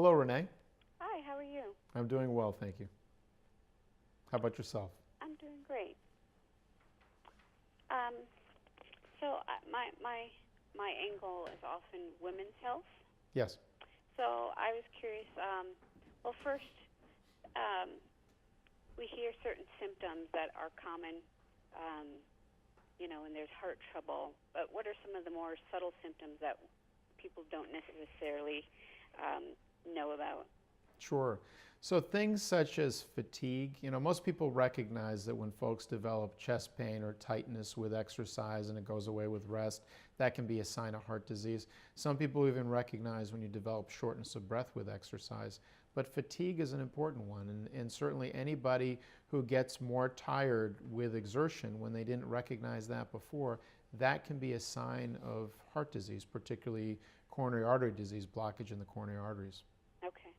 Hello, Renee. Hi, how are you? I'm doing well, thank you. How about yourself? I'm doing great. Um, so my angle is often women's health. Yes. So I was curious. Well, first, um, we hear certain symptoms that are common, when there's heart trouble. But what are some of the more subtle symptoms that people don't necessarily know about? Sure. So things such as fatigue, most people recognize that when folks develop chest pain or tightness with exercise and it goes away with rest, that can be a sign of heart disease. Some people even recognize when you develop shortness of breath with exercise. But fatigue is an important one, and certainly anybody who gets more tired with exertion when they didn't recognize that before, that can be a sign of heart disease, particularly coronary artery disease, blockage in the coronary arteries. Okay.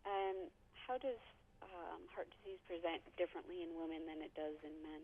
And how does heart disease present differently in women than it does in men?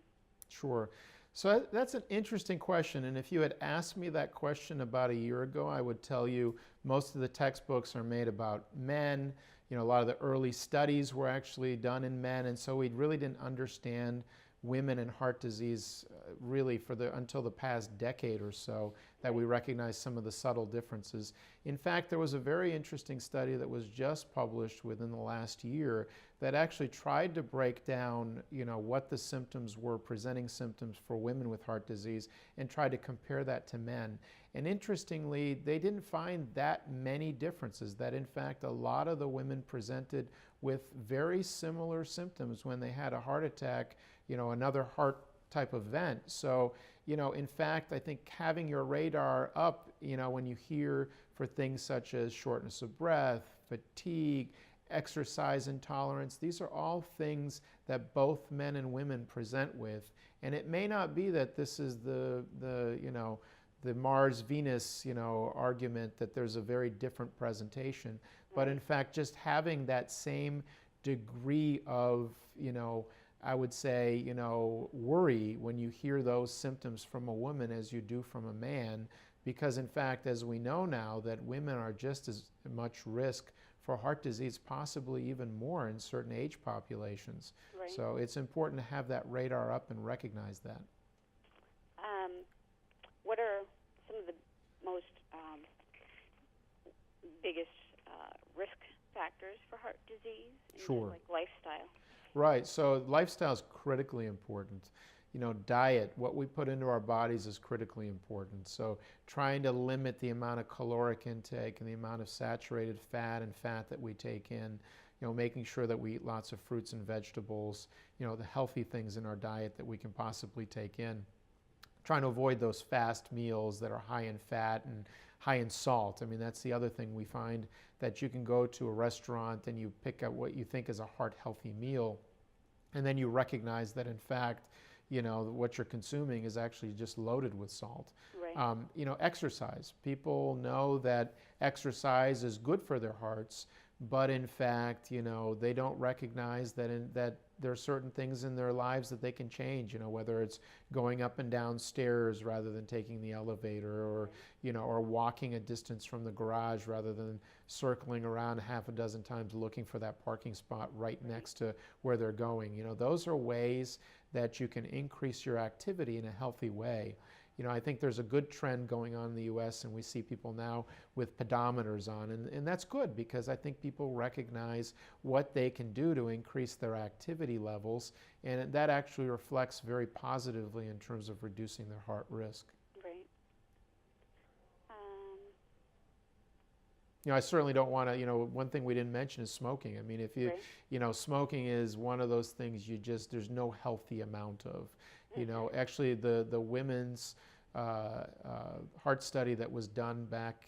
Sure. So that's an interesting question. And if you had asked me that question about a year ago, I would tell you most of the textbooks are made about men. A lot of the early studies were actually done in men. And so we really didn't understand women and heart disease really until the past decade or so that we recognized some of the subtle differences. In fact, there was a very interesting study that was just published within the last year that actually tried to break down, what the symptoms were, presenting symptoms for women with heart disease, and tried to compare that to men. And interestingly, they didn't find that many differences, that in fact a lot of the women presented with very similar symptoms when they had a heart attack, another heart type event. So, in fact, I think having your radar up, when you hear for things such as shortness of breath, fatigue, exercise intolerance, these are all things that both men and women present with. And it may not be that this is the Mars-Venus, argument that there's a very different presentation. But in fact, just having that same degree of, I would say, worry when you hear those symptoms from a woman as you do from a man, because in fact, as we know now, that women are just as much risk for heart disease, possibly even more in certain age populations. Right. So it's important to have that radar up and recognize that. What are some of the most biggest risk factors for heart disease? Sure. Like lifestyle. Right, so lifestyle is critically important. Diet, what we put into our bodies is critically important. So trying to limit the amount of caloric intake and the amount of saturated fat and fat that we take in, making sure that we eat lots of fruits and vegetables, the healthy things in our diet that we can possibly take in. Trying to avoid those fast meals that are high in fat and high in salt. I mean, that's the other thing we find, that you can go to a restaurant and you pick up what you think is a heart-healthy meal, and then you recognize that in fact, what you're consuming is actually just loaded with salt. Right. Exercise. People know that exercise is good for their hearts, but in fact, they don't recognize that there are certain things in their lives that they can change, whether it's going up and down stairs rather than taking the elevator, or walking a distance from the garage rather than circling around half a dozen times looking for that parking spot right next to where they're going. Those are ways that you can increase your activity in a healthy way. I think there's a good trend going on in the U.S., and we see people now with pedometers on, and that's good, because I think people recognize what they can do to increase their activity levels, and that actually reflects very positively in terms of reducing their heart risk. Right. I certainly don't want to, one thing we didn't mention is smoking. I mean, if you, Right. Smoking is one of those things there's no healthy amount of. Actually the women's heart study that was done back,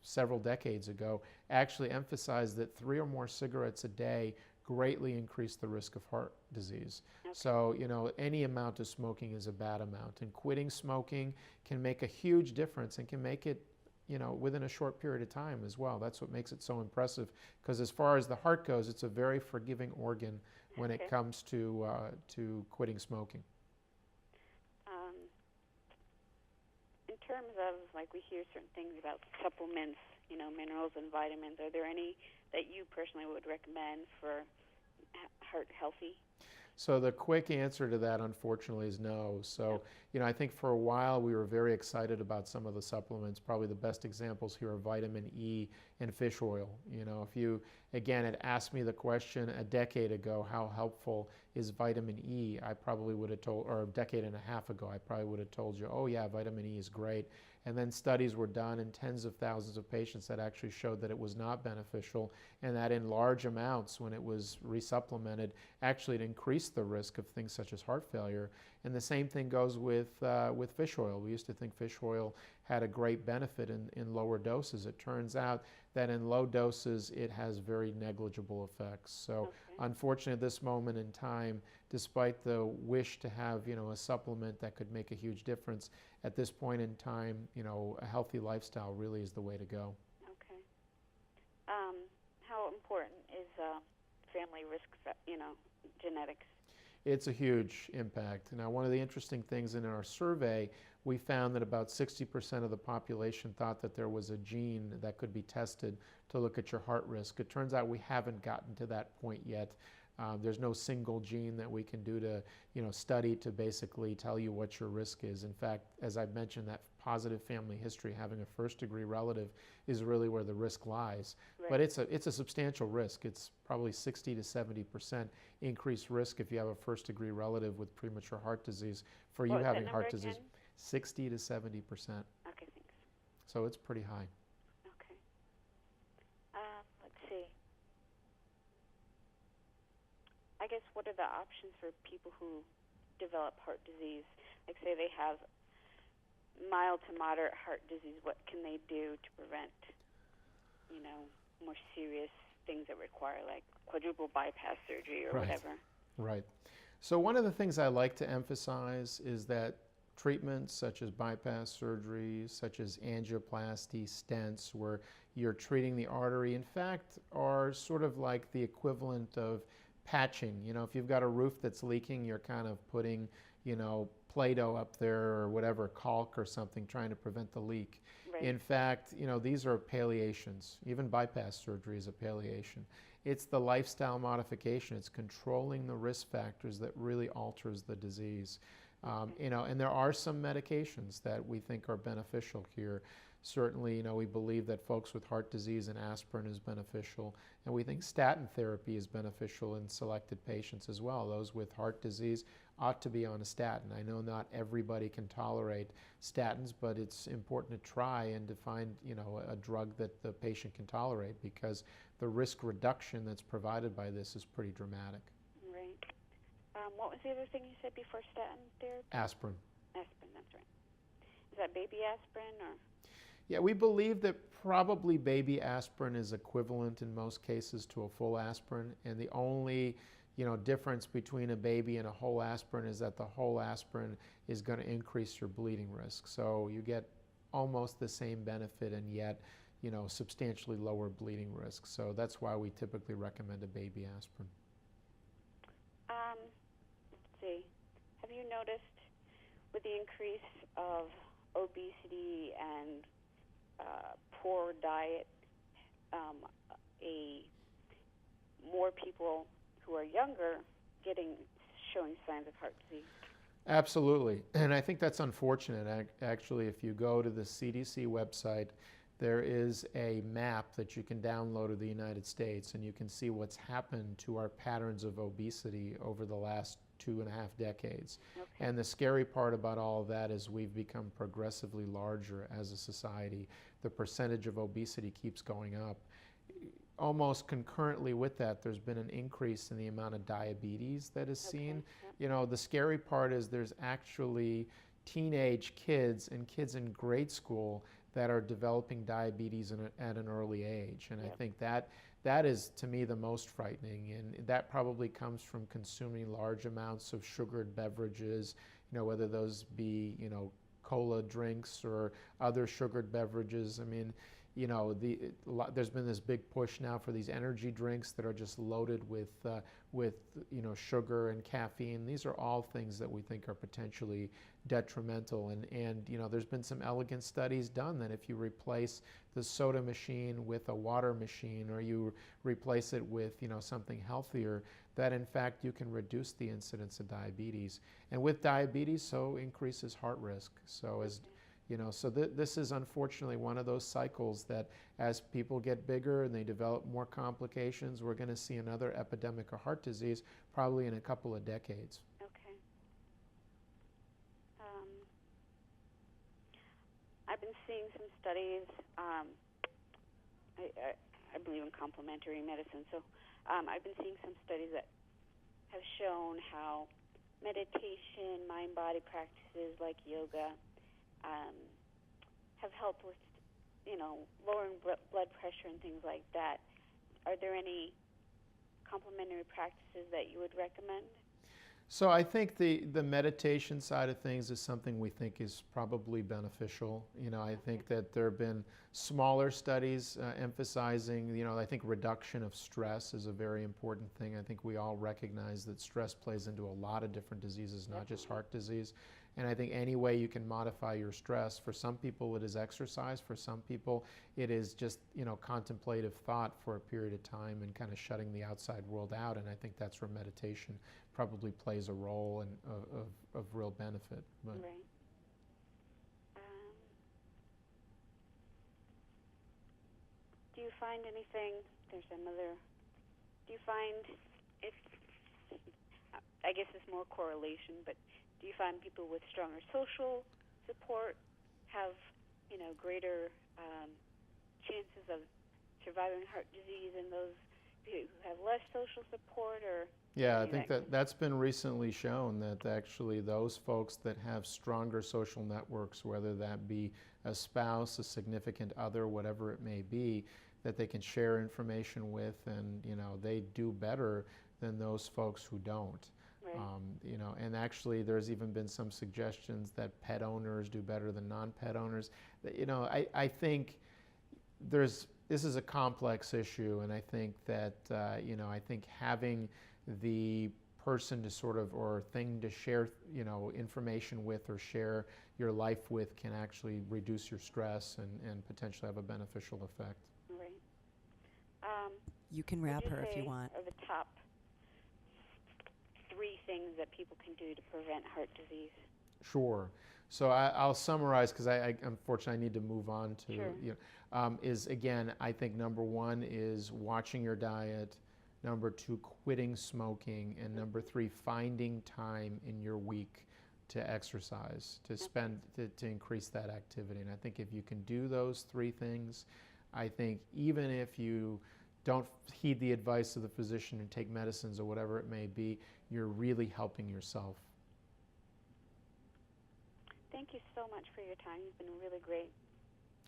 several decades ago actually emphasized that 3 or more cigarettes a day greatly increase the risk of heart disease. Okay. So, any amount of smoking is a bad amount, and quitting smoking can make a huge difference and can make it, within a short period of time as well. That's what makes it so impressive, because as far as the heart goes, it's a very forgiving organ when it comes to quitting smoking. terms of, like, we hear certain things about supplements, minerals and vitamins, are there any that you personally would recommend for heart healthy? So the quick answer to that, unfortunately, is no. So, I think for a while we were very excited about some of the supplements. Probably the best examples here are vitamin E and fish oil. If you, again, had asked me the question a decade ago, how helpful is vitamin E, I probably would have told, or a decade and a half ago, I probably would have told you, oh yeah, vitamin E is great. And then studies were done in tens of thousands of patients that actually showed that it was not beneficial, and that in large amounts, when it was resupplemented, actually it increased the risk of things such as heart failure. And the same thing goes with fish oil. We used to think fish oil had a great benefit in lower doses. It turns out that in low doses it has very negligible effects. So unfortunately at this moment in time, despite the wish to have a supplement that could make a huge difference, at this point in time, a healthy lifestyle really is the way to go. Okay. How important is family risk, genetics? It's a huge impact. Now, one of the interesting things in our survey, we found that about 60% of the population thought that there was a gene that could be tested to look at your heart risk. It turns out we haven't gotten to that point yet. There's no single gene that we can do to, study to basically tell you what your risk is. In fact, as I've mentioned, that positive family history, having a first-degree relative, is really where the risk lies. Right. But it's a substantial risk. It's probably 60 to 70% increased risk if you have a first-degree relative with premature heart disease for you having heart disease. 60 to 70%. Okay, thanks. So it's pretty high. Okay. Let's see. I guess what are the options for people who develop heart disease? Like, say they have mild to moderate heart disease, what can they do to prevent, more serious things that require, like, quadruple bypass surgery or whatever? Right. So one of the things I like to emphasize is that treatments such as bypass surgery, such as angioplasty, stents, where you're treating the artery, in fact, are sort of like the equivalent of patching. If you've got a roof that's leaking, you're kind of putting, Play-Doh up there or whatever, caulk or something, trying to prevent the leak. Right. In fact, these are palliations. Even bypass surgery is a palliation. It's the lifestyle modification. It's controlling the risk factors that really alters the disease. And there are some medications that we think are beneficial here. Certainly, we believe that folks with heart disease and aspirin is beneficial, and we think statin therapy is beneficial in selected patients as well. Those with heart disease ought to be on a statin. I know not everybody can tolerate statins, but it's important to try and to find, a drug that the patient can tolerate, because the risk reduction that's provided by this is pretty dramatic. Right. What was the other thing you said before statin therapy? Aspirin. Aspirin, that's right. Is that baby aspirin or? Yeah, we believe that probably baby aspirin is equivalent in most cases to a full aspirin, and the only difference between a baby and a whole aspirin is that the whole aspirin is going to increase your bleeding risk. So you get almost the same benefit and yet substantially lower bleeding risk. So that's why we typically recommend a baby aspirin. Let's see. Have you noticed with the increase of obesity and poor diet, more people who are younger showing signs of heart disease? Absolutely, and I think that's unfortunate. Actually, if you go to the CDC website, there is a map that you can download of the United States, and you can see what's happened to our patterns of obesity over the last 2.5 decades. Okay. And the scary part about all of that is we've become progressively larger as a society. The percentage of obesity keeps going up. Almost concurrently with that, there's been an increase in the amount of diabetes that is seen. Yep. The scary part is there's actually teenage kids and kids in grade school that are developing diabetes at an early age. And Yep. I think that is, to me, the most frightening. And that probably comes from consuming large amounts of sugared beverages, whether those be, cola drinks or other sugared beverages. I mean, there's been this big push now for these energy drinks that are just loaded with sugar and caffeine. These are all things that we think are potentially detrimental. And there's been some elegant studies done that if you replace the soda machine with a water machine, or you replace it with something healthier, that in fact you can reduce the incidence of diabetes. And with diabetes, so increases heart risk. So this is unfortunately one of those cycles that as people get bigger and they develop more complications, we're going to see another epidemic of heart disease probably in a couple of decades. Okay. I've been seeing some studies. I believe in complementary medicine, so I've been seeing some studies that have shown how meditation, mind-body practices like yoga have helped with, lowering blood pressure and things like that. Are there any complementary practices that you would recommend? So I think the meditation side of things is something we think is probably beneficial. I think that there have been smaller studies emphasizing, I think reduction of stress is a very important thing. I think we all recognize that stress plays into a lot of different diseases, not just heart disease. And I think any way you can modify your stress, for some people it is exercise, for some people it is just, contemplative thought for a period of time and kind of shutting the outside world out. And I think that's where meditation probably plays a role of real benefit. But right. Do you find anything, do you find, I guess it's more correlation, but do you find people with stronger social support have, greater chances of surviving heart disease than those who have less social support? Or yeah, I think that's been recently shown that actually those folks that have stronger social networks, whether that be a spouse, a significant other, whatever it may be, that they can share information with, and they do better than those folks who don't. Right. And actually there's even been some suggestions that pet owners do better than non-pet owners. I think this is a complex issue, and I think that, I think having the person to sort of, or thing to share, information with or share your life with can actually reduce your stress and potentially have a beneficial effect. Right. You can wrap her if you want. Are the top 3 things that people can do to prevent heart disease? Sure. So I'll summarize, because unfortunately I need to move on to, Sure. Is again, I think number 1 is watching your diet, number 2, quitting smoking, and number 3, finding time in your week to exercise, to spend, to increase that activity. And I think if you can do those 3 things, I think even if you don't heed the advice of the physician and take medicines or whatever it may be, you're really helping yourself. Thank you so much for your time. You've been really great.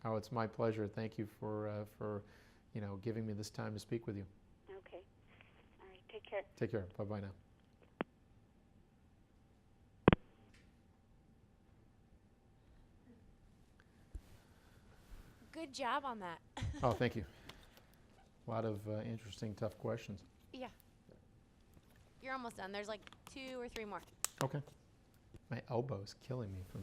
Oh, it's my pleasure. Thank you for giving me this time to speak with you. Okay. All right. Take care. Take care. Bye-bye now. Good job on that. Oh, thank you. A lot of interesting, tough questions. Yeah. You're almost done. There's like 2 or 3 more. Okay. My elbow's killing me from